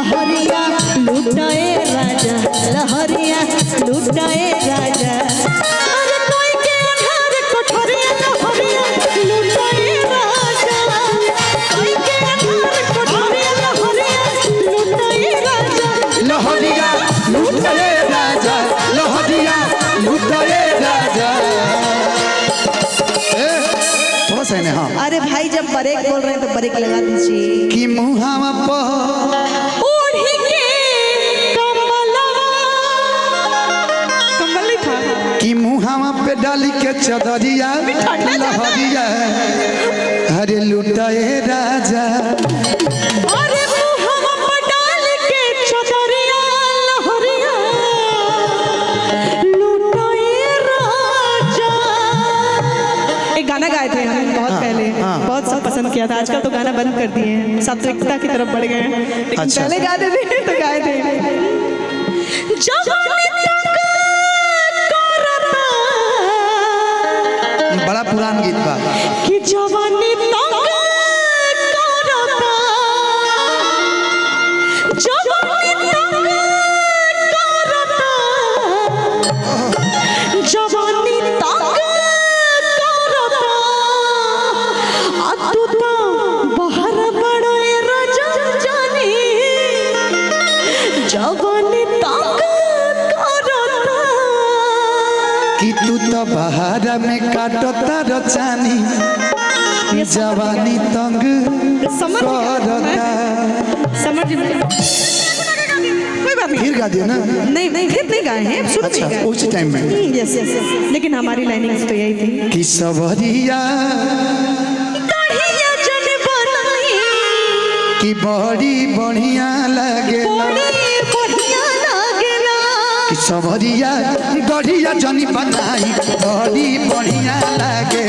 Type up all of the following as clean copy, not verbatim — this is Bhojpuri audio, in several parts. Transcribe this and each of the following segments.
लहरिया लुटाए राजा, लहरिया लुटाए राजा। अरे कोई के घर कोठरिया लहरिया लुटाए राजा, कोई के घर कोठरिया लहरिया लुटाए राजा, लहरिया लुटाए राजा, लहरिया लुटाए राजा। थोड़ा सा हाँ। अरे भाई जब ब्रेक बोल रहे हैं तो ब्रेक लगा दीजिए। कि मुहावा पर ओढ़ी के कम्बल नहीं था कि मुहावा पे डाली के चदरिया लहरिया अरे लुटाए राजा। अरे मुहावा पे डाल के चदरिया लहरिया लुटाए राजा। एक गाना गाए थे हम बहुत पहले, बहुत सब पसंद किया था। आजकल तो गाना बंद कर दिए हैं, सात्विकता की तरफ बढ़ गए हैं, लेकिन अच्छा। पहले गाते थे तो गाए थे। बड़ा पुरान गीत बा कि जवानी तंग करता, जवानी तंग करता, जवानी तंग करता। आ तू तो बाहर बड़ो राजा जानी, जवानी तंग करता। कि तू तो बहारा में काटता रचानी जवानी तंग करता। समझ में कोई बात नहीं, फिर गा दियो ना। नहीं नहीं फिर नहीं गाए हैं, शुरू अच्छा, में गाए। उसी टाइम में यस यस, लेकिन हमारी लाइनिंग तो यही थी कि सबरिया दाढ़िया जन बनाई, कि बड़ी बढ़िया लगे बड़ी बढ़िया लागेला। कि सबरिया गढ़िया जनी बनाई बड़ी बढ़िया लगे।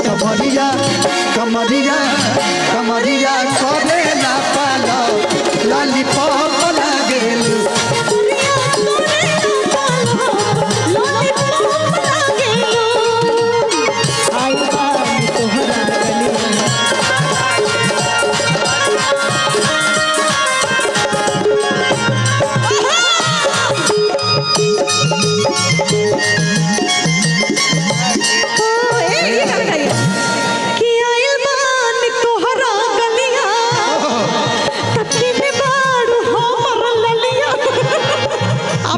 कमरिया कमरिया कमरिया करे ना पालो लॉलीपॉप लागेलू।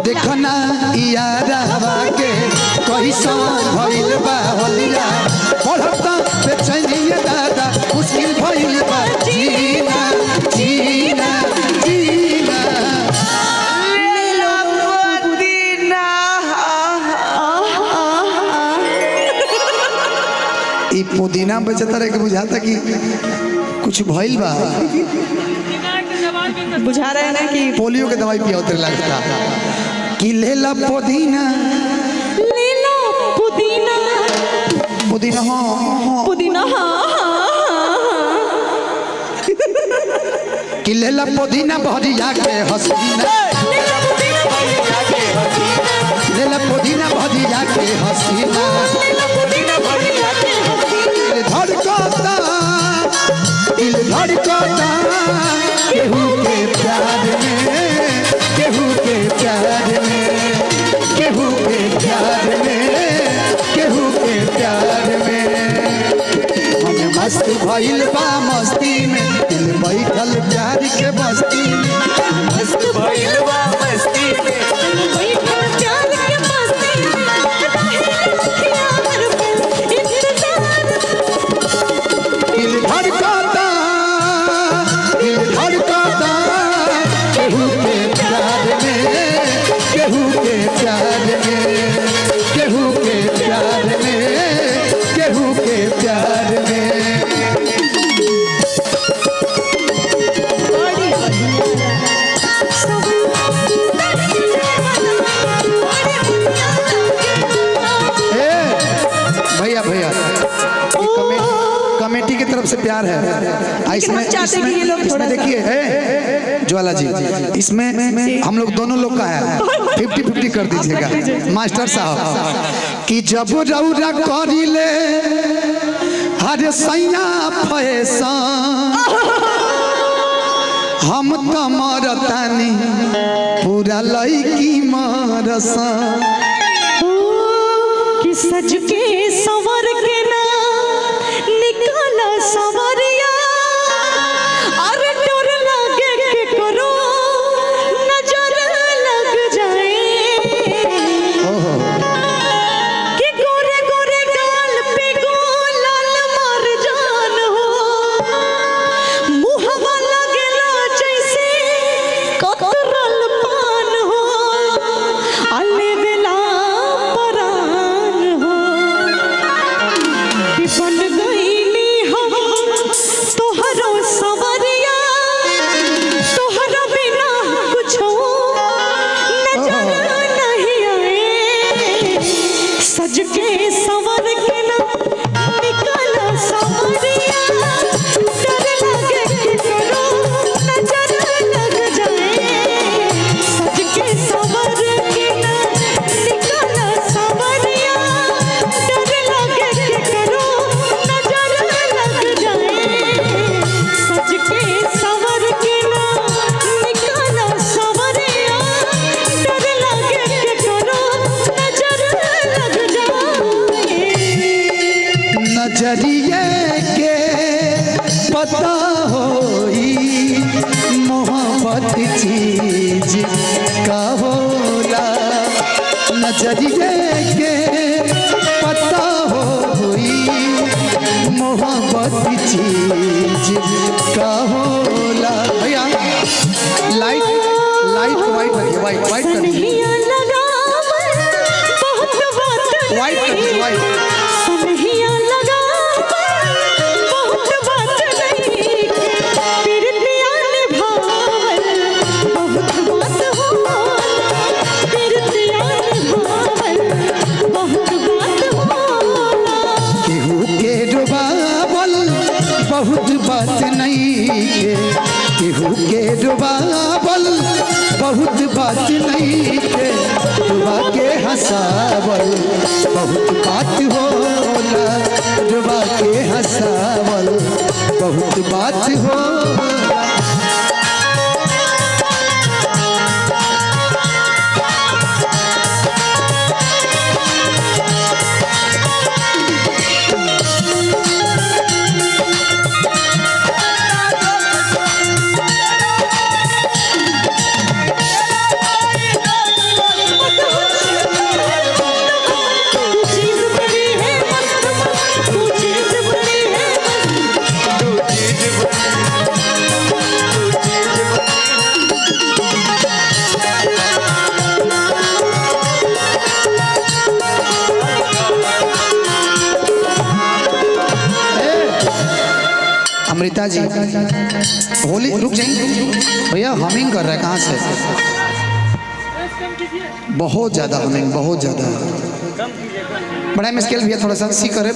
देखना यारावा के कैसन भइल बा होलिया पढ़ता बेचैनिया दादा मुश्किल भइल बा जीना जीना जीना। ई पुदीना बेचता रहे के बुझाता कि कुछ भइल बा। बुझा रहे हैं ना कि पोलियो के दवाई पिया उतर लगता कि लेला पुदीना, लेला पुदीना, पुदीना हाँ पुदीना कि लेला पुदीना भरिया के हसीना, लेला पुदीना भरिया के हसीना। दिल धड़कता, दिल धड़कता केहू के प्यार में, केहू के प्यार में, केहू के प्यार में, केहू के प्यार में। हम मस्त भइल बा मस्ती में, दिल बैठल प्यार के बस्ती में। मस्त भइल बा मस्ती में, दिल धड़कता, दिल धड़कता केहू के प्यार में, केहू के प्यार में, केहू के प्यार में, केहू के प्यार में। भैया भैया तरफ से प्यार है। हम चाहते हैं कि ये लोग इसमें थोड़ा सा- देखिए ज्वाला जी, इसमें हम लोग दोनों लोग का है, 50-50 कर दीजिएगा मास्टर साहब। कि जब रौरा करिले हरे सैया फैशन, हम तो मरतानी पूरा लईकी मरसा। कि सज के संवर के ना निकाला संवरिया, अरे डर लगे के करो नजर लग जाए। कि गोरे गोरे गाल पे गोलाल मर जान हो, मुहवा लगेला जैसे कतरल पान हो, अले बेला परान हो। कि बन गईली हम तोहरो संवरिया, तोहरा बिना कुछो नजर नहीं आए। सज के संवर के ना निकाला संवरिया, डर लगे कि करो नजर लग जाए। सज के संवर के ना निकाला संवरिया, डर लगे कि करो नजर लग जाए। सज के संवर के ना निकाला संवरिया, डर लगे कि करो नजर लग जाए। नजरिए के पता होई मोहब्बत चीज का होला। नजरिए के पता होई मोहब्बत चीज का होला। भैया लाइट वाइट रखिए, वाइट कर दीजिए, सनहिया लगावल बहुत बात वाइट कर दीजिए, वाइट। सनहिया लगावल बहुत बात नहीं, प्रीतिया निभावल बहुत बात होला। प्रीतिया निभावल बहुत बात होला। केहू के डुबावल बहुत बात नहीं के, केहू के डुबावल बहुत बात नहीं के, डुबा के हंसावल बहुत बात होला। डुबा के हंसावल बहुत बात होला। तू चीज बड़ी है मस्त मस्त, तू चीज बड़ी है मस्त। तू चीज अमृता जी होली रुक जाइए भैया, हमिंग कर रहा है कहाँ से? बहुत ज्यादा हमिंग, बहुत ज्यादा। बड़ा मुश्किल भैया, थोड़ा सा सी करे।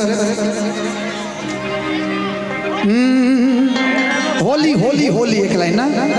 होली होली होली एक लाइन ना।